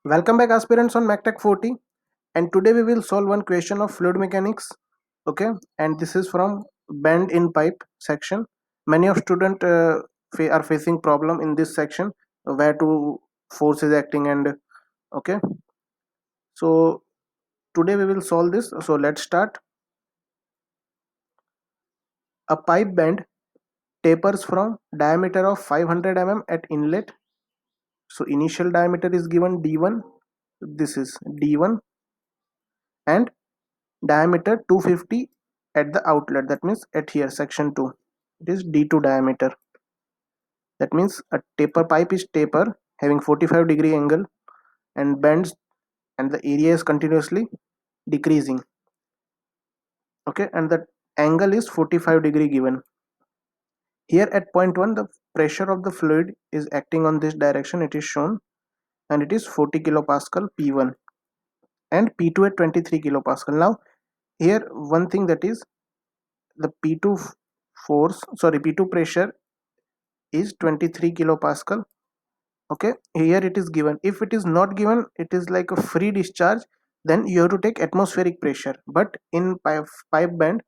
Welcome back aspirants on MacTech 40, and today we will solve one question of fluid mechanics. Okay, and this is from bend in pipe section. Many of student are facing problem in this section where to force is acting and okay. So today we will solve this. So let's start. A pipe bend tapers from diameter of 500 mm at inlet. So initial diameter is given D1. This is D1 and diameter 250 at the outlet, that means at here section 2 it is D2 diameter. That means a taper pipe is taper having 45-degree angle and bends, and the area is continuously decreasing. Okay, and the angle is 45-degree given. Here at point 1 the pressure of the fluid is acting on this direction, it is shown, and it is 40 kilopascal P1 and P2 at 23 kilopascal. Now here one thing, that is the P2 P2 pressure is 23 kilopascal. Okay, here it is given. If it is not given, it is like a free discharge, then you have to take atmospheric pressure. But in pipe bend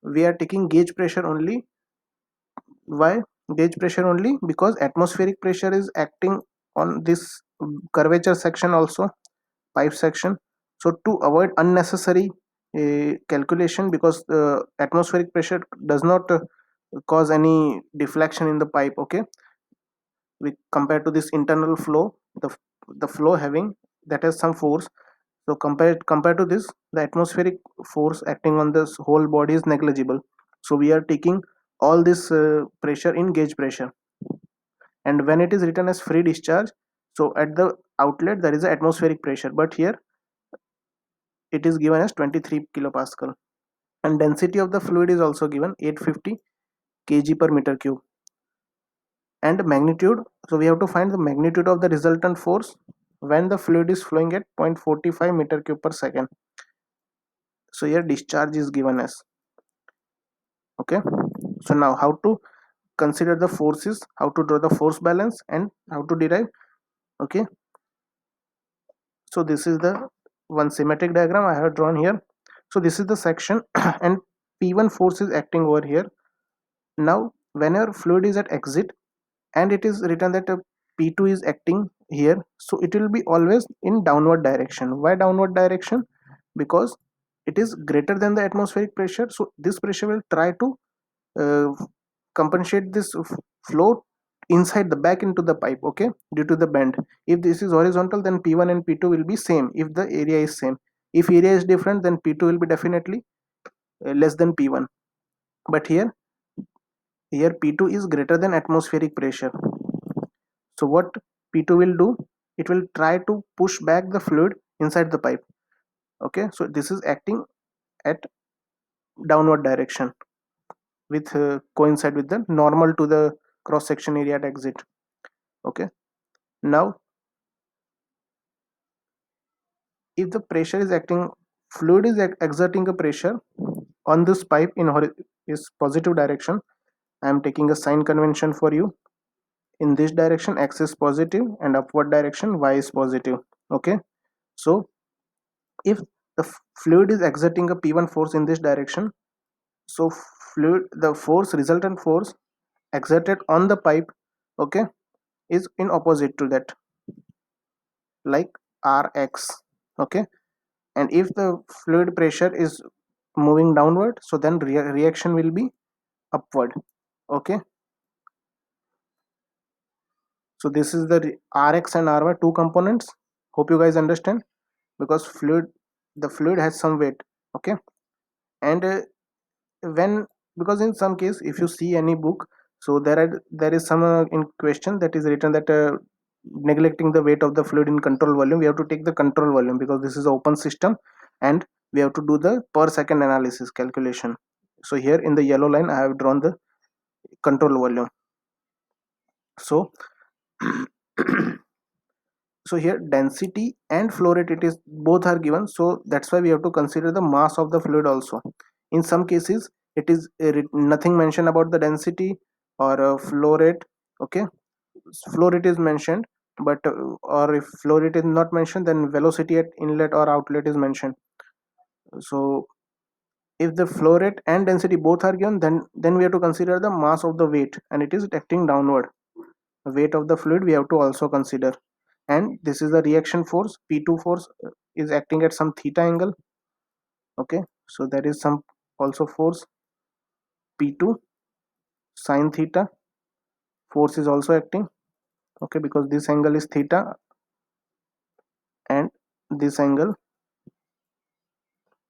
we are taking gauge pressure only. Why gauge pressure only? Because atmospheric pressure is acting on this curvature section also, pipe section. So to avoid unnecessary calculation, because atmospheric pressure does not cause any deflection in the pipe. Okay, we compare to this internal flow, the flow having that has some force. So compared to this, the atmospheric force acting on this whole body is negligible. So we are taking all this pressure in gauge pressure, and when it is written as free discharge, so at the outlet there is a atmospheric pressure, but here it is given as 23 kilopascal, and density of the fluid is also given 850 kg per meter cube. And magnitude, so we have to find the magnitude of the resultant force when the fluid is flowing at 0.45 meter cube per second. So here discharge is given as. Okay, so now how to consider the forces, how to draw the force balance, and how to derive. Okay, so this is the one symmetric diagram I have drawn here. So this is the section and P1 force is acting over here. Now whenever fluid is at exit and it is written that a P2 is acting here, so it will be always in downward direction. Why downward direction? Because it is greater than the atmospheric pressure, so this pressure will try to compensate this flow inside the back into the pipe. Okay, due to the bend. If this is horizontal, then P1 and P2 will be same if the area is same. If area is different, then P2 will be definitely less than P1. But here P2 is greater than atmospheric pressure. So what P2 will do, it will try to push back the fluid inside the pipe. Okay, so this is acting at downward direction with coincide with the normal to the cross section area at exit. Okay, now if the pressure is acting, fluid is exerting a pressure on this pipe in is positive direction. I am taking a sign convention for you. In this direction x is positive and upward direction y is positive. Okay, so if the fluid is exerting a P1 force in this direction, so fluid, the force, resultant force exerted on the pipe, okay, is in opposite to that, like Rx. Okay, and if the fluid pressure is moving downward, so then reaction will be upward. Okay, so this is the Rx and Ry, two components. Hope you guys understand, because the fluid has some weight. Okay, and when, because in some case if you see any book, so there is some in question that is written that neglecting the weight of the fluid in control volume, we have to take the control volume because this is an open system, and we have to do the per second analysis calculation. So here in the yellow line I have drawn the control volume. So so here density and flow rate, it is both are given, so that's why we have to consider the mass of the fluid also. In some cases it is nothing mentioned about the density or flow rate. Okay, flow rate is mentioned, but or if flow rate is not mentioned, then velocity at inlet or outlet is mentioned. So if the flow rate and density both are given, then we have to consider the mass of the weight, and it is acting downward. The weight of the fluid we have to also consider, and this is the reaction force. P2 force is acting at some theta angle. Okay, so there is some also force P2 sine theta. Force is also acting, okay, because this angle is theta and this angle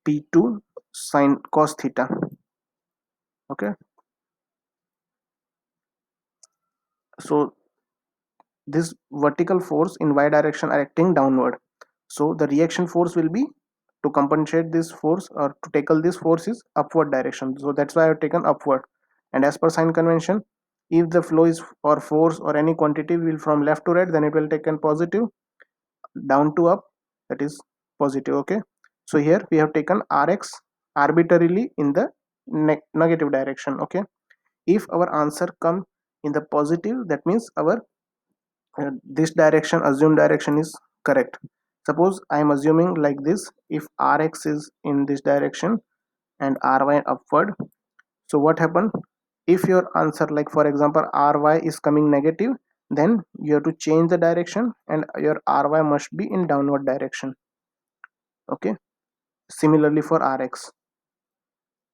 P2 sine cos theta. Okay, so this vertical force in y direction are acting downward, so the reaction force will be, to compensate this force or to tackle this force, is upward direction. So that's why I have taken upward. And as per sign convention, if the flow is or force or any quantity will from left to right, then it will take an positive. Down to up, that is positive. Okay, so here we have taken Rx arbitrarily in the negative direction. Okay, if our answer come in the positive, that means our this direction, assumed direction, is correct. Suppose I am assuming like this: if Rx is in this direction and Ry upward, so what happened? If your answer, like for example Ry is coming negative, then you have to change the direction and your Ry must be in downward direction. Okay, similarly for Rx.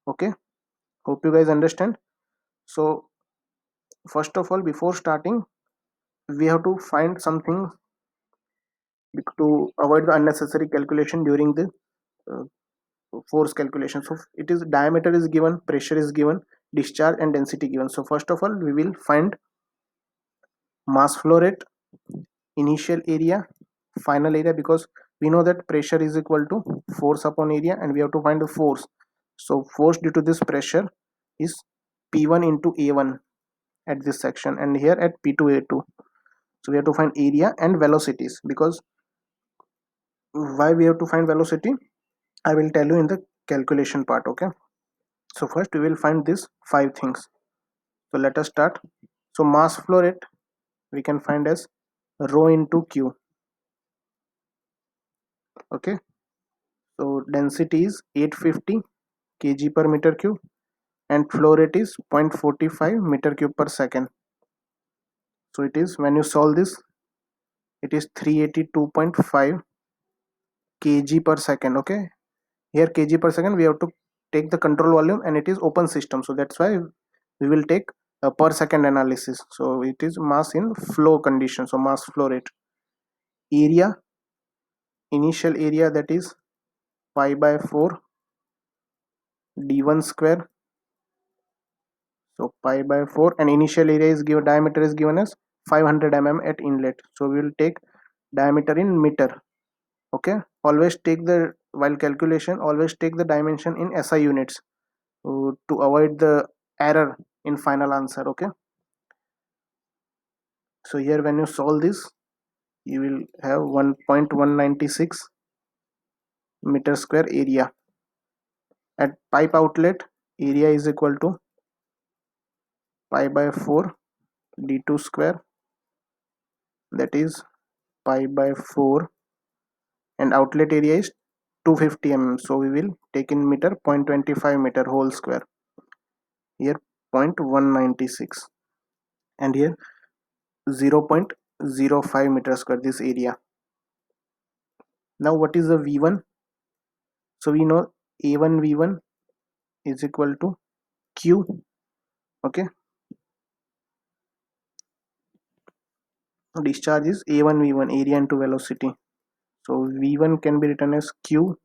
Okay, hope you guys understand. So first of all, before starting, we have to find something to avoid the unnecessary calculation during the uh, force calculation. So it is diameter is given, pressure is given, discharge and density given. So first of all, we will find mass flow rate, initial area, final area, because we know that pressure is equal to force upon area, and we have to find the force. So force due to this pressure is P1 into A1 at this section, and here at P2 A2. So we have to find area and velocities. Because why we have to find velocity, I will tell you in the calculation part. Okay, so first we will find these 5 things. So let us start. So mass flow rate we can find as rho into Q. Okay, so density is 850 kg per meter cube, and flow rate is 0.45 meter cube per second. So it is, when you solve this, it is 382.5 kg per second. Okay, here kg per second we have to take the control volume, and it is open system, so that's why we will take a per second analysis. So it is mass in flow condition, so mass flow rate. Area, initial area, that is pi by 4 d1 square. So pi by 4, and initial area is given, diameter is given as 500 mm at inlet, so we will take diameter in meter. Okay, always take the, while calculation, always take the dimension in SI units to avoid the error in final answer. Okay, so here when you solve this, you will have 1.196 meter square area. At pipe outlet, area is equal to pi by 4 d2 square, that is pi by 4, and outlet area is 250 mm, so we will take in meter 0.25 meter whole square. Here 0.196, and here 0.05 meter square, this area. Now what is the V1? So we know A1 V1 is equal to Q. Okay, discharge is A1 V1, area into velocity. So V1 can be written as Q,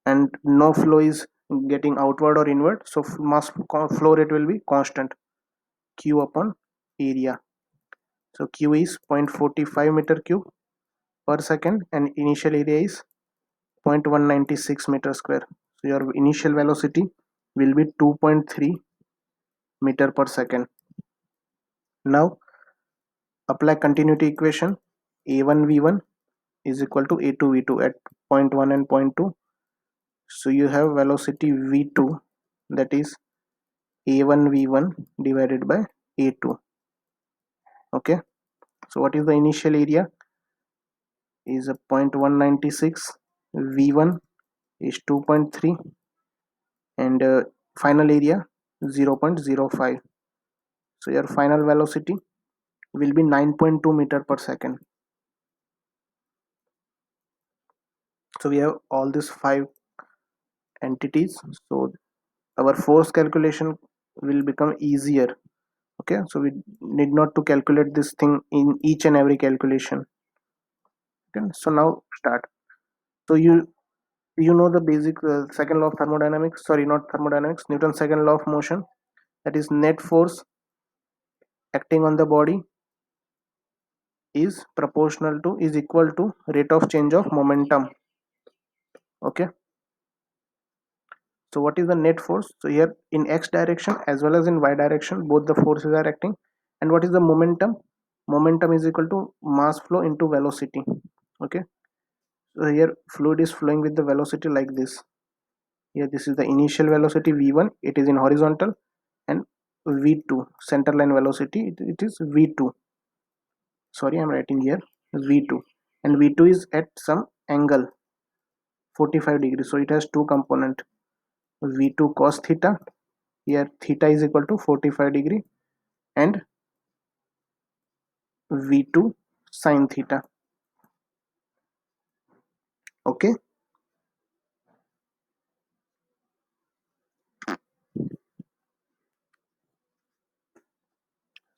and no flow is getting outward or inward, so mass flow rate will be constant, Q upon area. So Q is 0.45 meter cube per second, and initial area is 0.196 meter square. So your initial velocity will be 2.3 meter per second. Now apply continuity equation. A1 V1 is equal to A2 V2 at point 1 and point 2. So you have velocity V2, that is A1 V1 divided by A2. Okay, So what is the initial area? Is a 0.196, v1 is 2.3, and final area 0.05. So your final velocity will be 9.2 meter per second. So we have all these 5 entities, so our force calculation will become easier. Okay, so we need not to calculate this thing in each and every calculation. Okay, so now start. So you know the basic second law of thermodynamics, sorry, not thermodynamics, Newton's second law of motion, that is net force acting on the body is proportional to, is equal to rate of change of momentum. Okay, so what is the net force? So here in x direction as well as in y direction, both the forces are acting. And what is the momentum? Momentum is equal to mass flow into velocity. Okay, so here fluid is flowing with the velocity like this. Here this is the initial velocity v1, it is in horizontal, and v2 center line velocity, it is v2. Sorry, I'm writing here v2, and v2 is at some angle 45 degrees, so it has two component, v2 cos theta, here theta is equal to 45 degree, and v2 sin theta. Okay,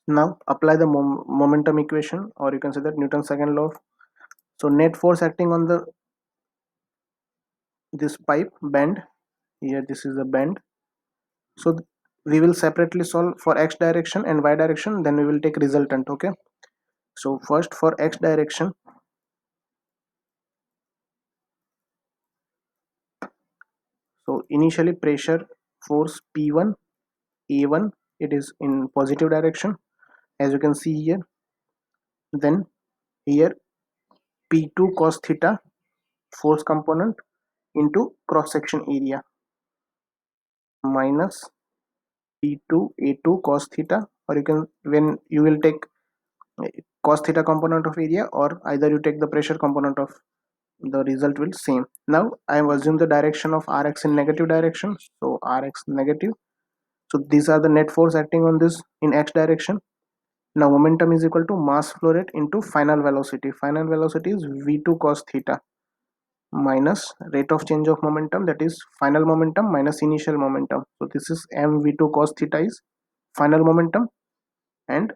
now apply the momentum equation, or you can say that Newton's second law. So net force acting on the this pipe bend, here this is the bend. So we will separately solve for x direction and y direction, then we will take resultant. Okay, so first for x direction, so initially pressure force P1 A1, it is in positive direction as you can see here. Then here P2 cos theta force component into cross section area minus P2 A2 cos theta, or you can, when you will take cos theta component of area, or either you take the pressure component of, the result will same. Now I have assumed the direction of Rx in negative direction, so Rx negative. So these are the net force acting on this in x direction. Now momentum is equal to mass flow rate into final velocity. Final velocity is v2 cos theta minus rate of change of momentum, that is final momentum minus initial momentum. So this is mv2 cos theta is final momentum, and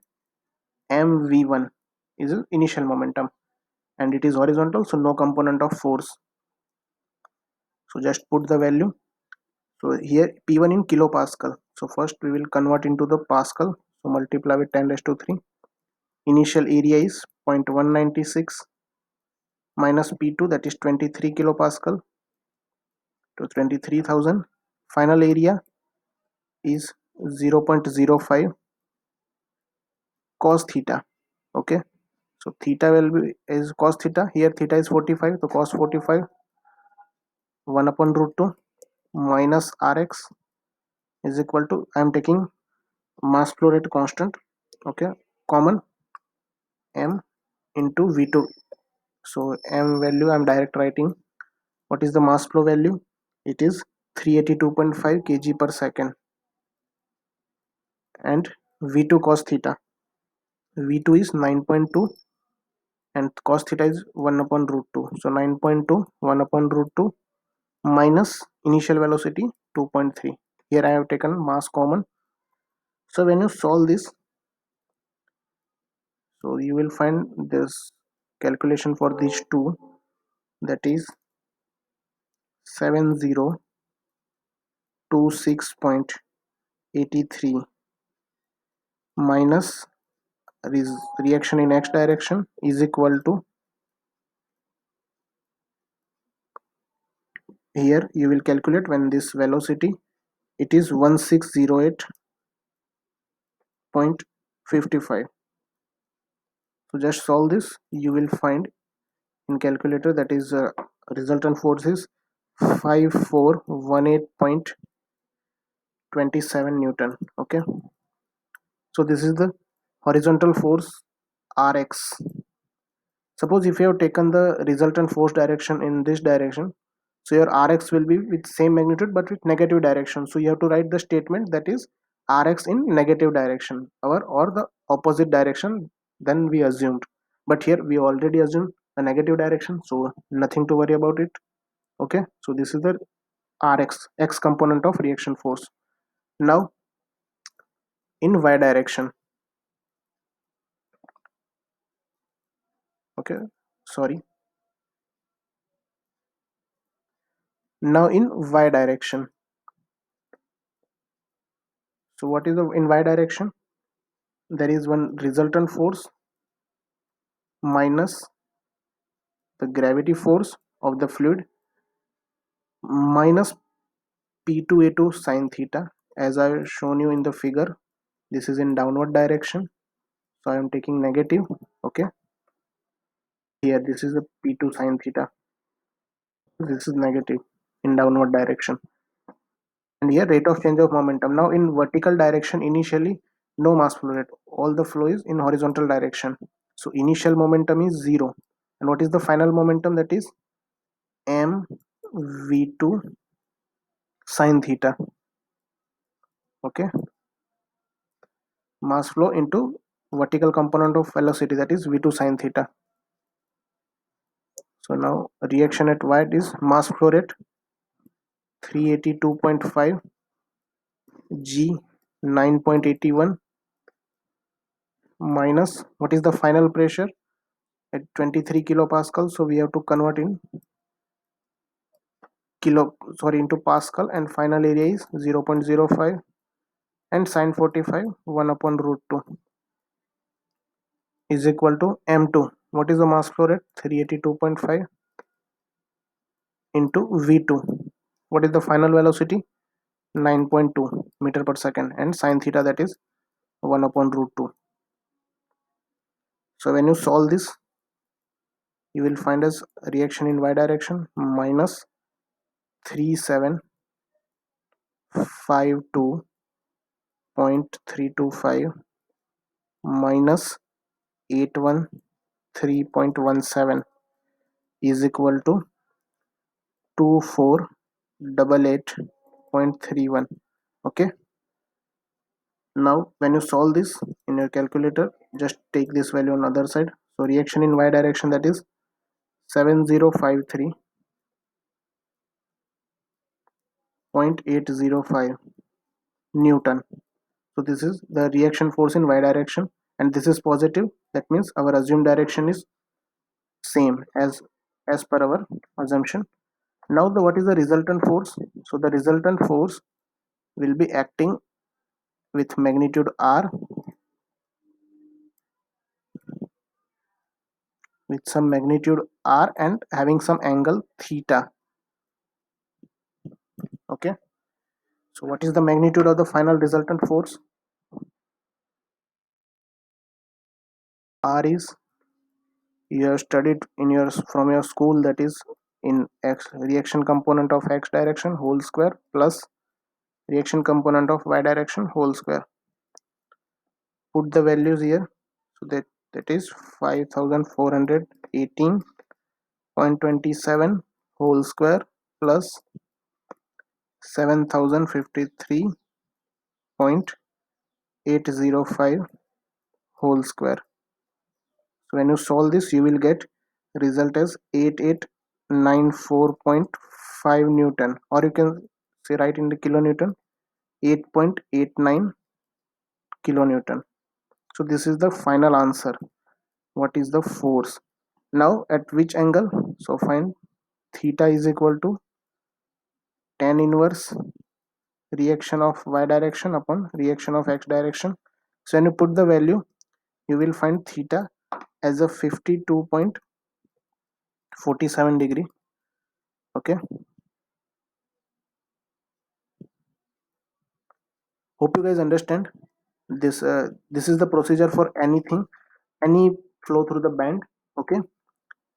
mv1 is initial momentum, and it is horizontal, so no component of force. So just put the value. So here P1 in kilopascal. So first we will convert into the pascal. So multiply with 10 raised to 3. Initial area is 0.196 minus P2, that is 23 kilopascal to 23,000. Final area is 0.05 cos theta. Okay, so theta will be is cos theta. Here theta is 45, so cos 45 1 upon root 2 minus Rx is equal to, I am taking mass flow rate constant. Okay, common, m into v2. So m value I am direct writing. What is the mass flow value? It is 382.5 kg per second. And v2 cos theta, v2 is 9.2, and cos theta is 1 upon root 2. So 9.2 1 upon root 2 minus initial velocity 2.3. Here I have taken mass common. So when you solve this, so you will find this calculation for these two, that is 7026.83 minus reaction in x direction is equal to, here you will calculate when this velocity, it is 1608.55. so just solve this, you will find in calculator, that is resultant force is 5418.27 Newton. Okay, so this is the horizontal force Rx. Suppose if you have taken the resultant force direction in this direction, so your Rx will be with same magnitude but with negative direction. So you have to write the statement that is Rx in negative direction or the opposite direction than we assumed. But here we already assumed a negative direction, so nothing to worry about it. Okay, so this is the Rx, X component of reaction force. Now in Y direction, okay, sorry. Now in Y direction, so what is the in Y direction? There is one resultant force minus the gravity force of the fluid minus P2A2 sine theta, as I have shown you in the figure. This is in downward direction, so I am taking negative. Okay, here this is the P2 sine theta, this is negative in downward direction, and here rate of change of momentum. Now in vertical direction, initially no mass flow rate, all the flow is in horizontal direction, so initial momentum is 0. And what is the final momentum? That is mv2 sine theta. Okay, mass flow into vertical component of velocity, that is v2 sine theta. So now reaction at y is mass flow rate 382.5 g 9.81 minus what is the final pressure at 23 kilopascal, so we have to convert in into pascal, and final area is 0.05, and sine 45 1 upon root 2 is equal to m2. What is the mass flow rate? 382.5 into v2. What is the final velocity? 9.2 meter per second, and sine theta, that is 1 upon root 2. So when you solve this, you will find as reaction in y direction minus 3752.325 minus 813.17 is equal to 2488.31. Okay, now when you solve this in your calculator, just take this value on other side. So reaction in y direction, that is 7053.805 Newton. So this is the reaction force in y direction, and this is positive. That means our assumed direction is same as per our assumption. Now what is the resultant force? So the resultant force will be acting with magnitude r, with some magnitude r and having some angle theta. Okay, so what is the magnitude of the final resultant force? R is, you have studied in your from your school, that is in x, reaction component of x direction whole square plus reaction component of y direction whole square. Put the values here. So that is 5418.27 whole square plus 7053.805 whole square. So when you solve this, you will get result as 8894.5 Newton, or you can say write in the kilonewton, 8.89 kilonewton. So this is the final answer. What is the force? Now at which angle? So find theta is equal to tan inverse reaction of y direction upon reaction of x direction. So when you put the value, you will find theta as a 52.47 degree. Okay, hope you guys understand this. This is the procedure for anything, any flow through the band. Okay,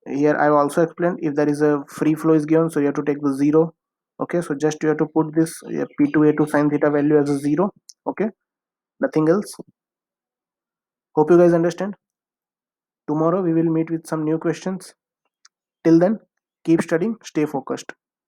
here I have also explained, if there is a free flow is given, so you have to take the 0. Okay, so just you have to put this p2a2 sine theta value as a 0. Okay, nothing else. Hope you guys understand. Tomorrow we will meet with some new questions. Till then, keep studying, stay focused.